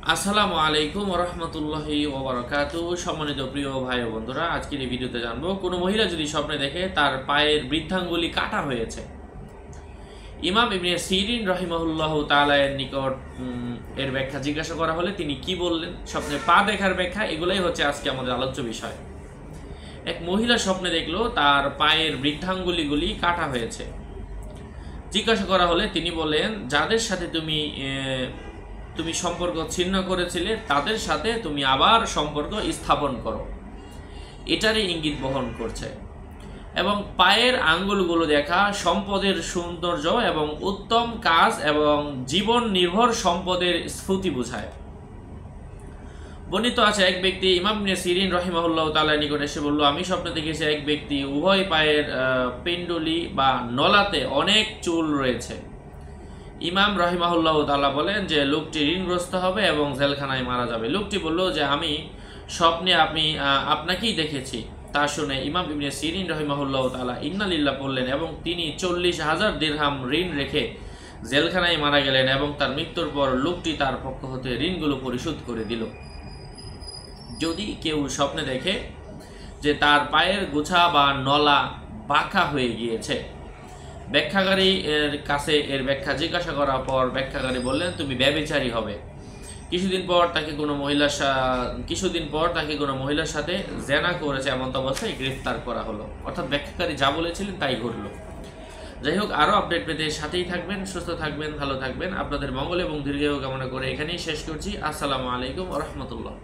আসসালামু আলাইকুম ওয়া রাহমাতুল্লাহি ওয়া বারাকাতুহু। সম্মানিত প্রিয় ভাই ও বন্ধুরা, আজকের এই ভিডিওতে জানবো কোনো মহিলা যদি স্বপ্নে দেখে তার পায়ের বৃদ্ধাঙ্গুলি কাটা হয়েছে। ইমাম ইবনে সিরিন রাহিমাহুল্লাহ তাআলা এর নিকট এর ব্যাখ্যা জিজ্ঞাসা করা হলে তিনি কি বললেন, স্বপ্নে পা দেখার ব্যাখ্যা, এগুলাই হচ্ছে আজকে আমাদের আলোচ্য বিষয়। এক মহিলা স্বপ্নে দেখলো তার পায়ের বৃদ্ধাঙ্গুলিগুলি কাটা হয়েছে। জিজ্ঞাসা করা হলে তিনি বলেন, যাদের সাথে তুমি সম্পর্ক ছিন্ন করেছিলে তাদের সাথে তুমি আবার সম্পর্ক স্থাপন করো, এটারই ইঙ্গিত বহন করছে। এবং পায়ের আঙ্গুলগুলো দেখা সম্পদের সৌন্দর্য এবং উত্তম কাজ এবং জীবন নির্ভর সম্পদের স্ফূর্তি বোঝায়। বর্ণিত আছে, এক ব্যক্তি ইমাম ইবনে সিরিন রাহিমাহুল্লাহ তাআলার নিকট এসে বলল, আমি স্বপ্নে দেখেছি এক ব্যক্তি উভয় পায়ের পেন্ডুলি বা নলাতে অনেক চুল রয়েছে। ইমাম রাহিমাহুল্লাহ তাআলা বলেন যে লোকটি ঋণগ্রস্ত হবে এবং জেলখানায় মারা যাবে। লোকটি বলল যে আমি স্বপ্নে আপনাকেই দেখেছি। তা শুনে ইমাম ইবনে সিরিন রাহিমাহুল্লাহ তাআলা ইন্না লিল্লাহ পড়লেন এবং তিনি 40,000 দিরহাম ঋণ রেখে জেলখানায় মারা গেলেন এবং তার মৃত্যুর পর লোকটি তার পক্ষ হতে ঋণগুলো পরিশোধ করে দিল। যদি কেউ স্বপ্নে দেখে যে তার পায়ের গোছা বা নলা বাঁকা হয়ে গিয়েছে, ব্যাখ্যাকারী এর কাছে এর ব্যাখ্যা জিজ্ঞাসা করার পর ব্যাখ্যাকারী বললেন, তুমি ব্যভিচারী হবে। কিছুদিন পর তাকে কোনো মহিলার সাথে জেনা করেছে এমন অবস্থায় গ্রেফতার করা হলো। অর্থাৎ ব্যাখ্যাকারী যা বলেছিলেন তাই ঘটল। যাই হোক, আরও আপডেট পেতে সাথেই থাকবেন, সুস্থ থাকবেন, ভালো থাকবেন। আপনাদের মঙ্গল এবং দীর্ঘায়ু কামনা করে এখানেই শেষ করছি। আসসালামু আলাইকুম ওয়া রাহমাতুল্লাহ।